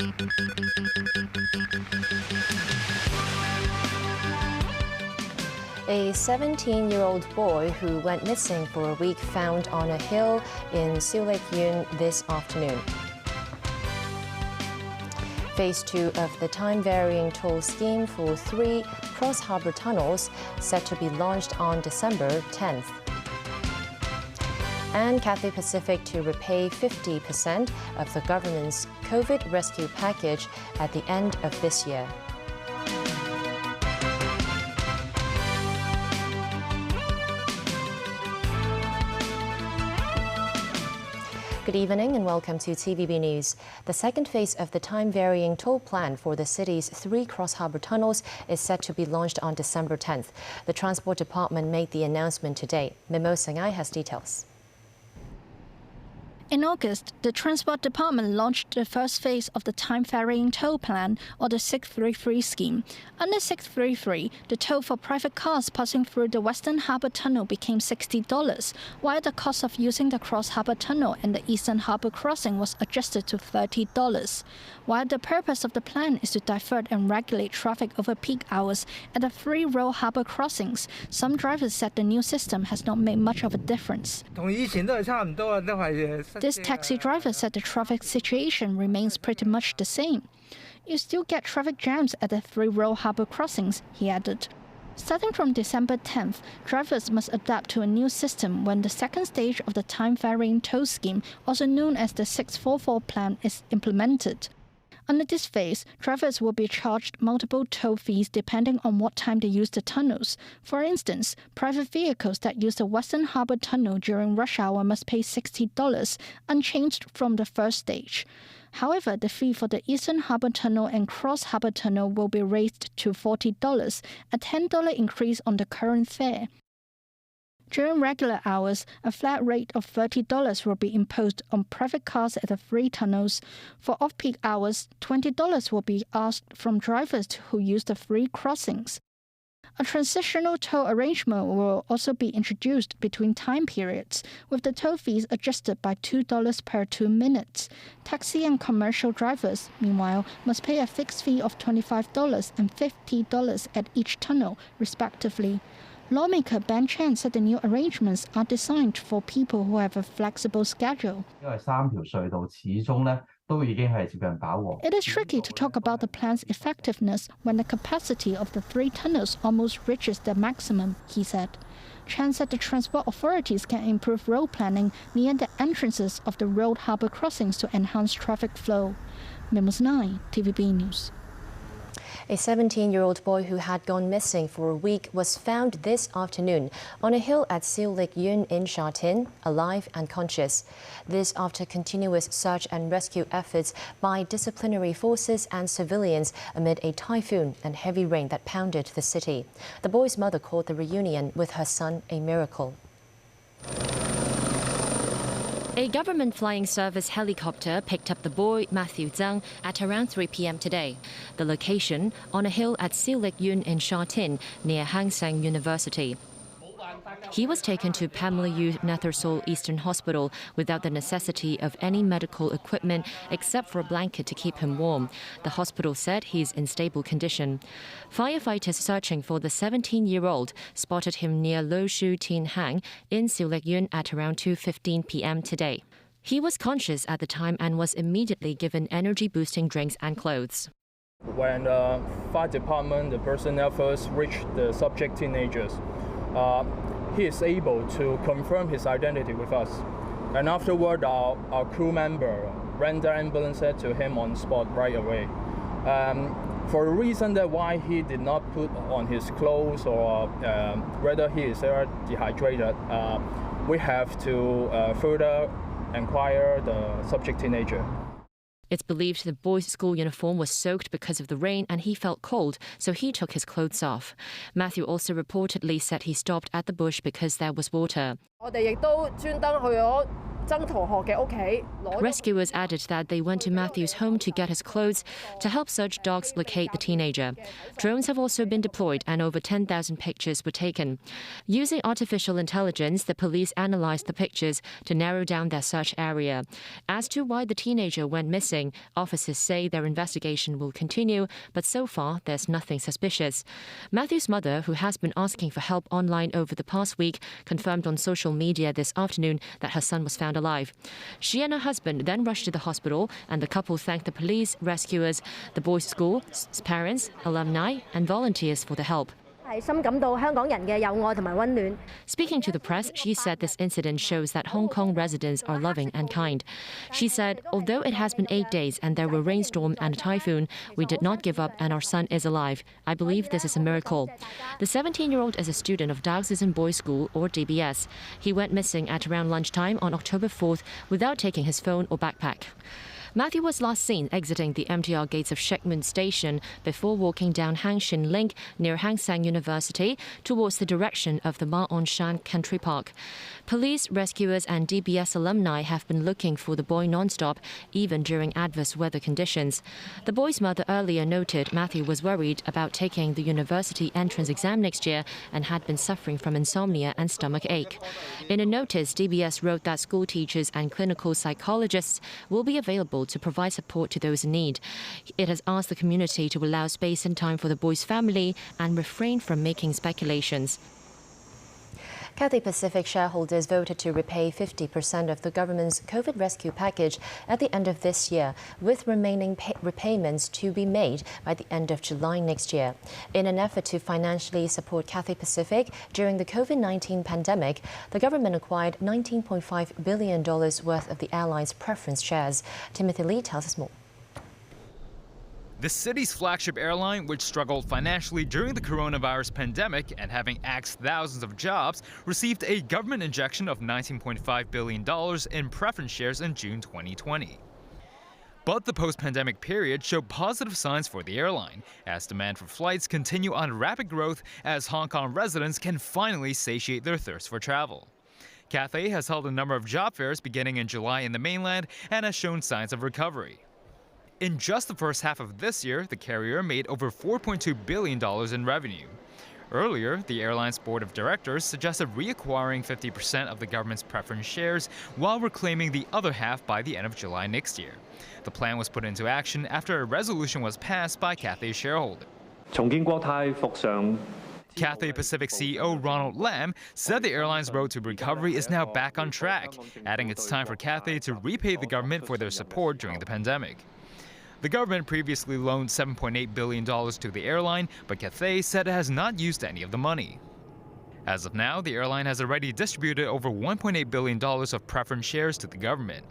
A 17-year-old boy who went missing for a week found on a hill in Siu Lake Yuen this afternoon. Phase 2 of the time-varying toll scheme for 3 cross-harbour tunnels set to be launched on December 10th. And Cathay Pacific to repay 50% of the government's COVID rescue package at the end of this year. Good evening and welcome to TVB News. The second phase of the time-varying toll plan for the city's 3 cross-harbour tunnels is set to be launched on December 10th. The Transport Department made the announcement today. Mimo Sengai has details. In August, the Transport Department launched the first phase of the time-varying toll plan, or the 633 scheme. Under 633, the toll for private cars passing through the Western Harbour Tunnel became $60, while the cost of using the Cross Harbour Tunnel and the Eastern Harbour Crossing was adjusted to $30. While the purpose of the plan is to divert and regulate traffic over peak hours at the 3 road harbour crossings, some drivers said the new system has not made much of a difference. This taxi driver said the traffic situation remains pretty much the same. You still get traffic jams at the 3 road harbour crossings, he added. Starting from December 10th, drivers must adapt to a new system when the second stage of the time-varying toll scheme, also known as the 644 plan, is implemented. Under this phase, drivers will be charged multiple toll fees depending on what time they use the tunnels. For instance, private vehicles that use the Western Harbour Tunnel during rush hour must pay $60, unchanged from the first stage. However, the fee for the Eastern Harbour Tunnel and Cross Harbour Tunnel will be raised to $40, a $10 increase on the current fare. During regular hours, a flat rate of $30 will be imposed on private cars at the 3 tunnels. For off-peak hours, $20 will be asked from drivers who use the 3 crossings. A transitional toll arrangement will also be introduced between time periods, with the toll fees adjusted by $2 per 2 minutes. Taxi and commercial drivers, meanwhile, must pay a fixed fee of $25 and $50 at each tunnel, respectively. Lawmaker Ben Chan said the new arrangements are designed for people who have a flexible schedule. It is tricky to talk about the plan's effectiveness when the capacity of the 3 tunnels almost reaches the maximum, he said. Chan said the transport authorities can improve road planning near the entrances of the road harbour crossings to enhance traffic flow. Memos 9, TVB News. A 17-year-old boy who had gone missing for a week was found this afternoon on a hill at Siu Lake Yuen in Sha Tin, alive and conscious. This after continuous search and rescue efforts by disciplinary forces and civilians amid a typhoon and heavy rain that pounded the city. The boy's mother called the reunion with her son a miracle. A government flying service helicopter picked up the boy, Matthew Zhang, at around 3 p.m. today. The location, on a hill at Siu Lake Yuen in Sha Tin, near Hang Seng University. He was taken to Pamela Yu Nethersol Eastern Hospital without the necessity of any medical equipment except for a blanket to keep him warm. The hospital said he's in stable condition. Firefighters searching for the 17-year-old spotted him near Lo Shu Tin Hang in Siu Lake Yuen at around 2:15 p.m. today. He was conscious at the time and was immediately given energy-boosting drinks and clothes. When the fire department, the personnel first reached the subject teenagers, he is able to confirm his identity with us. And afterward, our crew member rendered ambulance to him on spot right away. For a reason that why he did not put on his clothes or whether he is dehydrated, we have to further inquire the subject teenager. It's believed the boy's school uniform was soaked because of the rain and he felt cold, so he took his clothes off. Matthew also reportedly said he stopped at the bush because there was water. Rescuers added that they went to Matthew's home to get his clothes to help search dogs locate the teenager. Drones have also been deployed and over 10,000 pictures were taken. Using artificial intelligence, the police analyzed the pictures to narrow down their search area. As to why the teenager went missing, officers say their investigation will continue, but so far there's nothing suspicious. Matthew's mother, who has been asking for help online over the past week, confirmed on social media this afternoon that her son was found alive. She and her husband then rushed to the hospital, and the couple thanked the police, rescuers, the boys' school, parents, alumni, and volunteers for the help. Speaking to the press, she said this incident shows that Hong Kong residents are loving and kind. She said, although it has been 8 days and there were rainstorm and a typhoon, we did not give up and our son is alive. I believe this is a miracle. The 17-year-old is a student of Diocesan Boys School, or DBS. He went missing at around lunchtime on October 4th without taking his phone or backpack. Matthew was last seen exiting the MTR gates of Shek Mun Station before walking down Hang Shin Link near Hang Seng University towards the direction of the Ma On Shan Country Park. Police, rescuers and DBS alumni have been looking for the boy non-stop, even during adverse weather conditions. The boy's mother earlier noted Matthew was worried about taking the university entrance exam next year and had been suffering from insomnia and stomach ache. In a notice, DBS wrote that school teachers and clinical psychologists will be available to provide support to those in need. It has asked the community to allow space and time for the boy's family and refrain from making speculations. Cathay Pacific shareholders voted to repay 50% of the government's COVID rescue package at the end of this year, with remaining repayments to be made by the end of July next year. In an effort to financially support Cathay Pacific during the COVID-19 pandemic, the government acquired $19.5 billion worth of the airline's preference shares. Timothy Lee tells us more. The city's flagship airline, which struggled financially during the coronavirus pandemic and having axed thousands of jobs, received a government injection of $19.5 billion in preference shares in June 2020. But the post-pandemic period showed positive signs for the airline, as demand for flights continue on rapid growth as Hong Kong residents can finally satiate their thirst for travel. Cathay has held a number of job fairs beginning in July in the mainland and has shown signs of recovery. In just the first half of this year, the carrier made over $4.2 billion in revenue. Earlier, the airline's board of directors suggested reacquiring 50% of the government's preference shares while reclaiming the other half by the end of July next year. The plan was put into action after a resolution was passed by Cathay shareholders. Cathay Pacific CEO Ronald Lam said the airline's road to recovery is now back on track, adding it's time for Cathay to repay the government for their support during the pandemic. The government previously loaned $7.8 billion to the airline, but Cathay said it has not used any of the money. As of now, the airline has already distributed over $1.8 billion of preference shares to the government.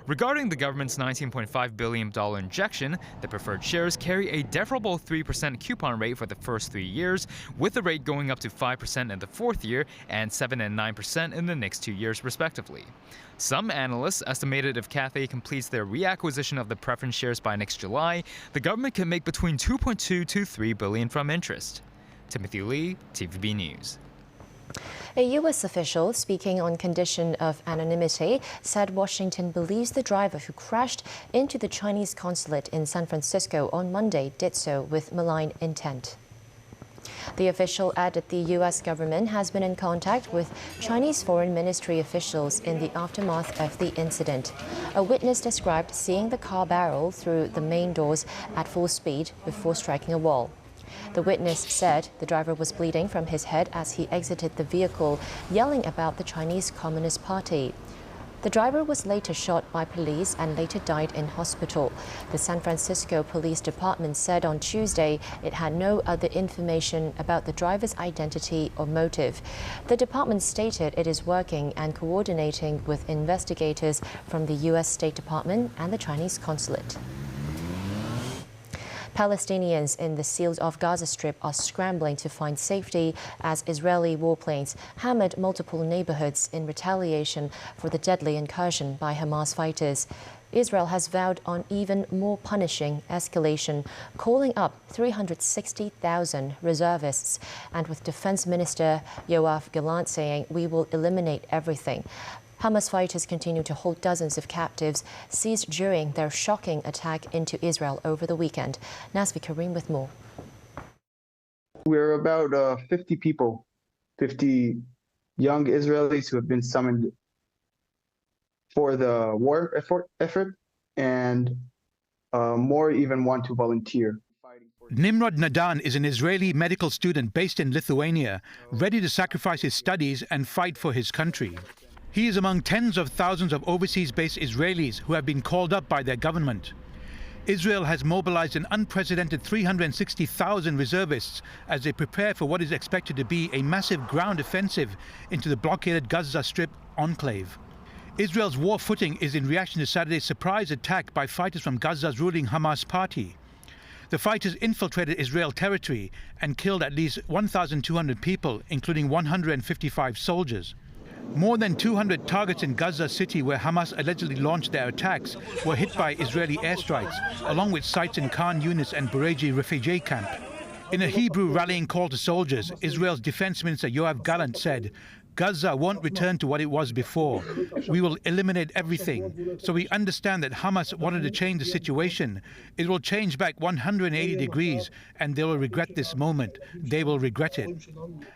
Regarding the government's $19.5 billion injection, the preferred shares carry a deferrable 3% coupon rate for the first 3 years, with the rate going up to 5% in the fourth year and 7% and 9% in the next 2 years, respectively. Some analysts estimated if Cathay completes their reacquisition of the preference shares by next July, the government can make between $2.2 to $3 billion from interest. Timothy Lee, TVB News. A U.S. official, speaking on condition of anonymity, said Washington believes the driver who crashed into the Chinese consulate in San Francisco on Monday did so with malign intent. The official added the U.S. government has been in contact with Chinese foreign ministry officials in the aftermath of the incident. A witness described seeing the car barrel through the main doors at full speed before striking a wall. The witness said the driver was bleeding from his head as he exited the vehicle, yelling about the Chinese Communist Party. The driver was later shot by police and later died in hospital. The San Francisco Police Department said on Tuesday it had no other information about the driver's identity or motive. The department stated it is working and coordinating with investigators from the U.S. State Department and the Chinese consulate. Palestinians in the sealed-off Gaza Strip are scrambling to find safety as Israeli warplanes hammered multiple neighborhoods in retaliation for the deadly incursion by Hamas fighters. Israel has vowed on even more punishing escalation, calling up 360,000 reservists, and with Defense Minister Yoav Gallant saying, "We will eliminate everything." Hamas fighters continue to hold dozens of captives seized during their shocking attack into Israel over the weekend. Nasvi Karim with more. We're about 50 people, 50 young Israelis who have been summoned for the war effort, and more even want to volunteer. Nimrod Nadan is an Israeli medical student based in Lithuania, ready to sacrifice his studies and fight for his country. He is among tens of thousands of overseas-based Israelis who have been called up by their government. Israel has mobilized an unprecedented 360,000 reservists as they prepare for what is expected to be a massive ground offensive into the blockaded Gaza Strip enclave. Israel's war footing is in reaction to Saturday's surprise attack by fighters from Gaza's ruling Hamas party. The fighters infiltrated Israel territory and killed at least 1,200 people, including 155 soldiers. More than 200 targets in Gaza City, where Hamas allegedly launched their attacks, were hit by Israeli airstrikes, along with sites in Khan Yunis and Bureji refugee camp. In a Hebrew rallying call to soldiers, Israel's Defense Minister Yoav Gallant said, "Gaza won't return to what it was before. We will eliminate everything. So we understand that Hamas wanted to change the situation. It will change back 180 degrees, and they will regret this moment. They will regret it."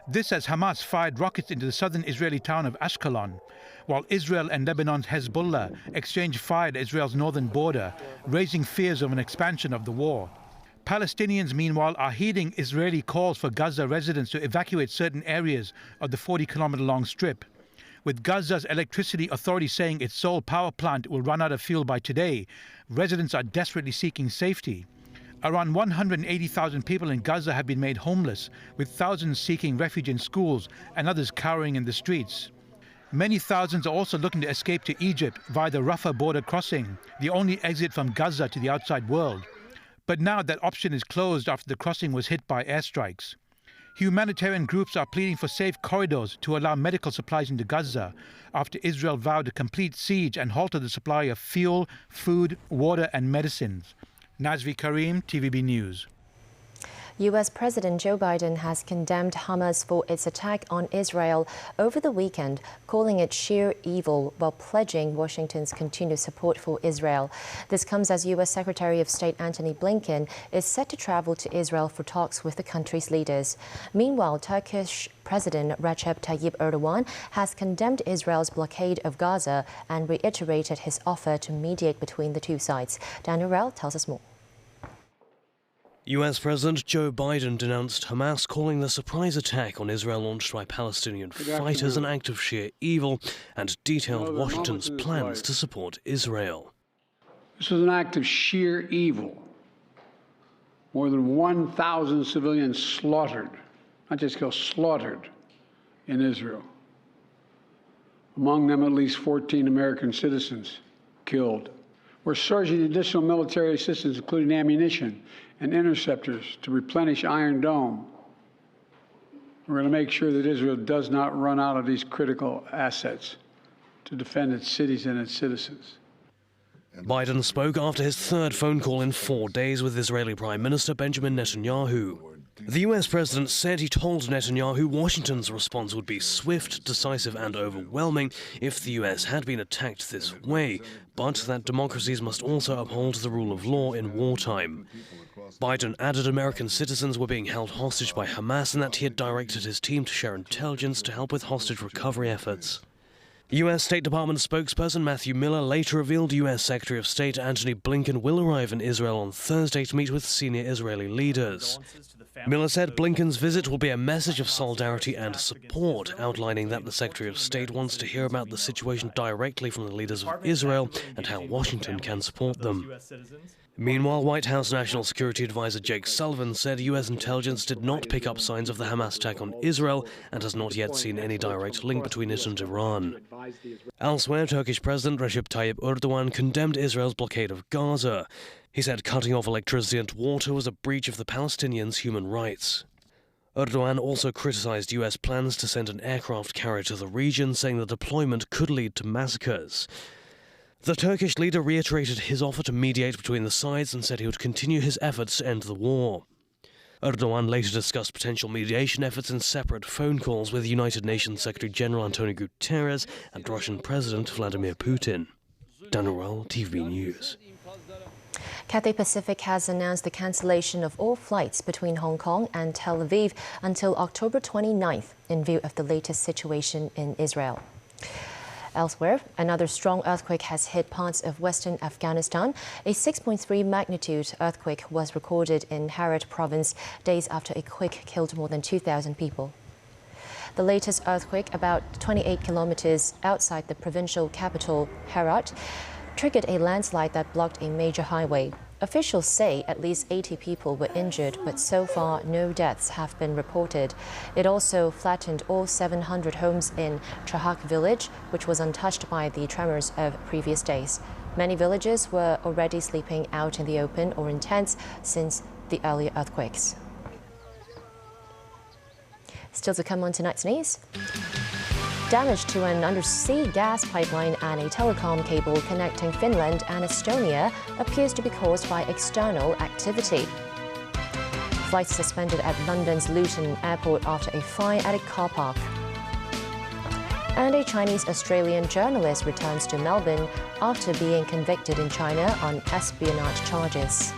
This as Hamas fired rockets into the southern Israeli town of Ashkelon, while Israel and Lebanon's Hezbollah exchanged fire at Israel's northern border, raising fears of an expansion of the war. Palestinians, meanwhile, are heeding Israeli calls for Gaza residents to evacuate certain areas of the 40-kilometer-long strip. With Gaza's electricity authority saying its sole power plant will run out of fuel by today, residents are desperately seeking safety. Around 180,000 people in Gaza have been made homeless, with thousands seeking refuge in schools and others cowering in the streets. Many thousands are also looking to escape to Egypt via the Rafah border crossing, the only exit from Gaza to the outside world. But now that option is closed after the crossing was hit by airstrikes. Humanitarian groups are pleading for safe corridors to allow medical supplies into Gaza after Israel vowed a complete siege and halted the supply of fuel, food, water and medicines. Nazvi Karim, TVB News. U.S. President Joe Biden has condemned Hamas for its attack on Israel over the weekend, calling it sheer evil while pledging Washington's continued support for Israel. This comes as U.S. Secretary of State Antony Blinken is set to travel to Israel for talks with the country's leaders. Meanwhile, Turkish President Recep Tayyip Erdogan has condemned Israel's blockade of Gaza and reiterated his offer to mediate between the two sides. Daniel Rell tells us more. US President Joe Biden denounced Hamas, calling the surprise attack on Israel launched by Palestinian fighters an act of sheer evil, and detailed Washington's plans to support Israel. This was an act of sheer evil. More than 1,000 civilians slaughtered, not just killed, slaughtered in Israel. Among them, at least 14 American citizens killed. We're surging additional military assistance, including ammunition and interceptors, to replenish Iron Dome. We're going to make sure that Israel does not run out of these critical assets to defend its cities and its citizens. Biden spoke after his third phone call in 4 days with Israeli Prime Minister Benjamin Netanyahu. The US president said he told Netanyahu Washington's response would be swift, decisive and overwhelming if the US had been attacked this way, but that democracies must also uphold the rule of law in wartime. Biden added American citizens were being held hostage by Hamas and that he had directed his team to share intelligence to help with hostage recovery efforts. U.S. State Department spokesperson Matthew Miller later revealed U.S. Secretary of State Antony Blinken will arrive in Israel on Thursday to meet with senior Israeli leaders. Miller said Blinken's visit will be a message of solidarity and support, outlining that the Secretary of State wants to hear about the situation directly from the leaders of Israel and how Washington can support them. Meanwhile, White House National Security Advisor Jake Sullivan said U.S. intelligence did not pick up signs of the Hamas attack on Israel and has not yet seen any direct link between it and Iran. Elsewhere, Turkish President Recep Tayyip Erdogan condemned Israel's blockade of Gaza. He said cutting off electricity and water was a breach of the Palestinians' human rights. Erdogan also criticized U.S. plans to send an aircraft carrier to the region, saying the deployment could lead to massacres. The Turkish leader reiterated his offer to mediate between the sides and said he would continue his efforts to end the war. Erdogan later discussed potential mediation efforts in separate phone calls with United Nations Secretary-General Antonio Guterres and Russian President Vladimir Putin. Daniel Rowell, TV News. Cathay Pacific has announced the cancellation of all flights between Hong Kong and Tel Aviv until October 29th in view of the latest situation in Israel. Elsewhere, another strong earthquake has hit parts of western Afghanistan. A 6.3 magnitude earthquake was recorded in Herat province days after a quake killed more than 2,000 people. The latest earthquake, about 28 kilometers outside the provincial capital, Herat, triggered a landslide that blocked a major highway. Officials say at least 80 people were injured, but so far no deaths have been reported. It also flattened all 700 homes in Trahak village, which was untouched by the tremors of previous days. Many villagers were already sleeping out in the open or in tents since the earlier earthquakes. Still to come on tonight's news. Damage to an undersea gas pipeline and a telecom cable connecting Finland and Estonia appears to be caused by external activity. Flights suspended at London's Luton Airport after a fire at a car park. And a Chinese-Australian journalist returns to Melbourne after being convicted in China on espionage charges.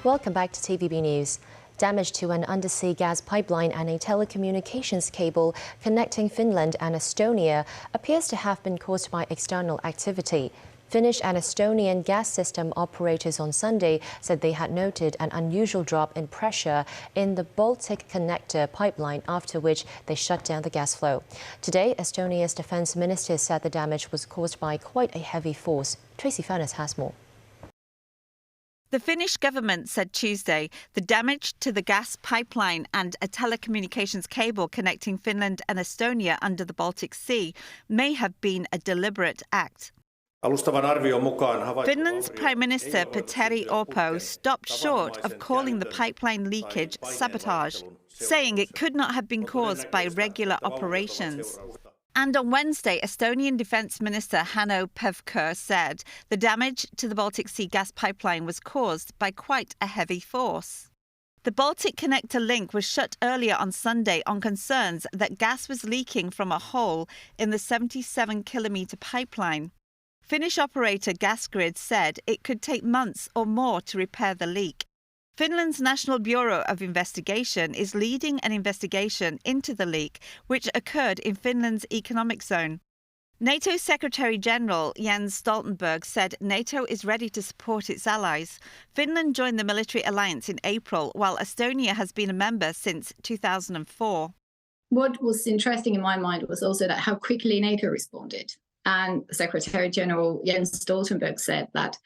Welcome back to TVB News. Damage to an undersea gas pipeline and a telecommunications cable connecting Finland and Estonia appears to have been caused by external activity. Finnish and Estonian gas system operators on Sunday said they had noted an unusual drop in pressure in the Baltic Connector pipeline, after which they shut down the gas flow. Today, Estonia's defense minister said the damage was caused by quite a heavy force. Tracy Furness has more. The Finnish government said Tuesday the damage to the gas pipeline and a telecommunications cable connecting Finland and Estonia under the Baltic Sea may have been a deliberate act. Finland's Prime Minister Petteri Orpo stopped short of calling the pipeline leakage sabotage, saying it could not have been caused by regular operations. And on Wednesday, Estonian Defence Minister Hanno Pevkur said the damage to the Baltic Sea gas pipeline was caused by quite a heavy force. The Baltic Connector link was shut earlier on Sunday on concerns that gas was leaking from a hole in the 77-kilometre pipeline. Finnish operator Gasgrid said it could take months or more to repair the leak. Finland's National Bureau of Investigation is leading an investigation into the leak, which occurred in Finland's economic zone. NATO Secretary-General Jens Stoltenberg said NATO is ready to support its allies. Finland joined the military alliance in April, while Estonia has been a member since 2004. What was interesting in my mind was also that how quickly NATO responded. And Secretary-General Jens Stoltenberg said that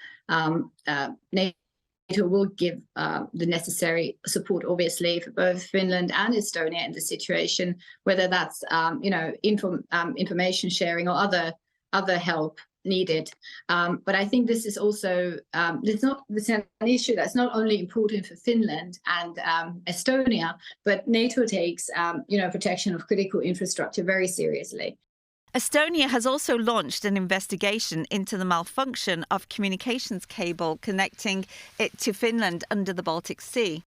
NATO will give the necessary support, obviously, for both Finland and Estonia in the situation, whether that's information sharing or other help needed. But I think this is also this is an issue that's not only important for Finland and Estonia, but NATO takes protection of critical infrastructure very seriously. Estonia has also launched an investigation into the malfunction of communications cable connecting it to Finland under the Baltic Sea.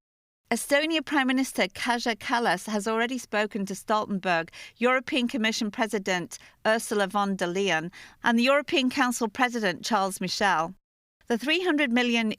Estonia Prime Minister Kaja Kallas has already spoken to Stoltenberg, European Commission President Ursula von der Leyen, and the European Council President Charles Michel. The €300 million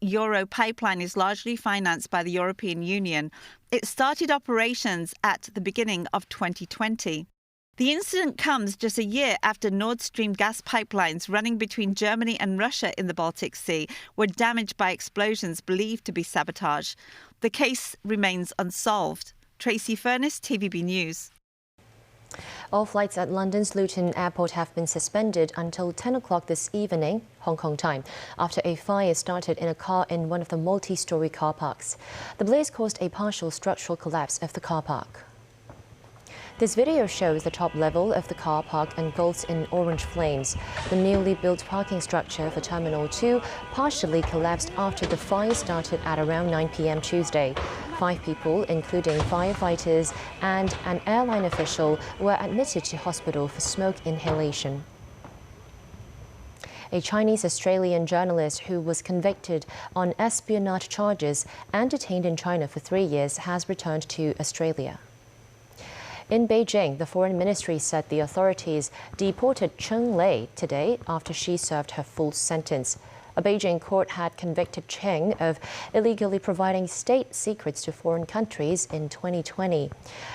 pipeline is largely financed by the European Union. It started operations at the beginning of 2020. The incident comes just a year after Nord Stream gas pipelines running between Germany and Russia in the Baltic Sea were damaged by explosions believed to be sabotage. The case remains unsolved. Tracy Furness, TVB News. All flights at London's Luton Airport have been suspended until 10 o'clock this evening, Hong Kong time, after a fire started in a car in one of the multi-storey car parks. The blaze caused a partial structural collapse of the car park. This video shows the top level of the car park engulfed in orange flames. The newly built parking structure for Terminal 2 partially collapsed after the fire started at around 9 p.m. Tuesday. 5 people, including firefighters and an airline official, were admitted to hospital for smoke inhalation. A Chinese-Australian journalist who was convicted on espionage charges and detained in China for 3 years has returned to Australia. In Beijing, the Foreign Ministry said the authorities deported Cheng Lei today after she served her full sentence. A Beijing court had convicted Cheng of illegally providing state secrets to foreign countries in 2020.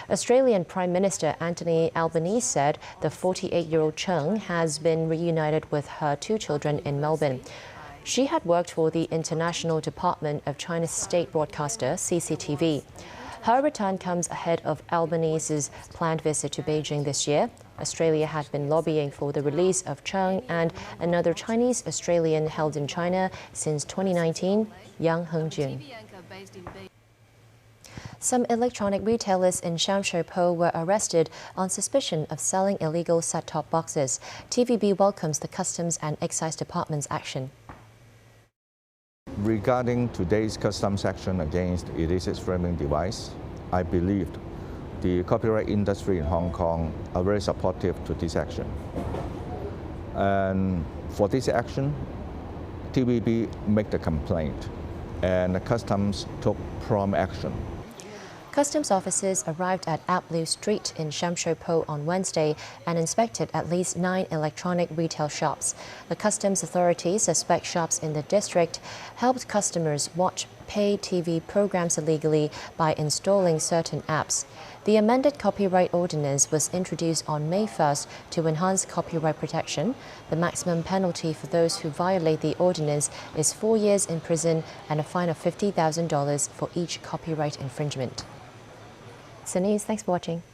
Australian Prime Minister Anthony Albanese said the 48-year-old Cheng has been reunited with her 2 children in Melbourne. She had worked for the International Department of China's state broadcaster, CCTV. Her return comes ahead of Albanese's planned visit to Beijing this year. Australia had been lobbying for the release of Cheng and another Chinese-Australian held in China since 2019, Yang Hengjun. Some electronic retailers in Shamshui-Po were arrested on suspicion of selling illegal set-top boxes. TVB welcomes the Customs and Excise Department's action. Regarding today's customs action against illicit streaming device, I believe the copyright industry in Hong Kong are very supportive to this action. And for this action, TVB made the complaint and the customs took prompt action. Customs officers arrived at Ablue Street in Shamshui-Po on Wednesday and inspected at least 9 electronic retail shops. The customs authorities suspect shops in the district helped customers watch pay TV programs illegally by installing certain apps. The amended copyright ordinance was introduced on May 1st to enhance copyright protection. The maximum penalty for those who violate the ordinance is 4 years in prison and a fine of $50,000 for each copyright infringement. It's the news. Thanks for watching.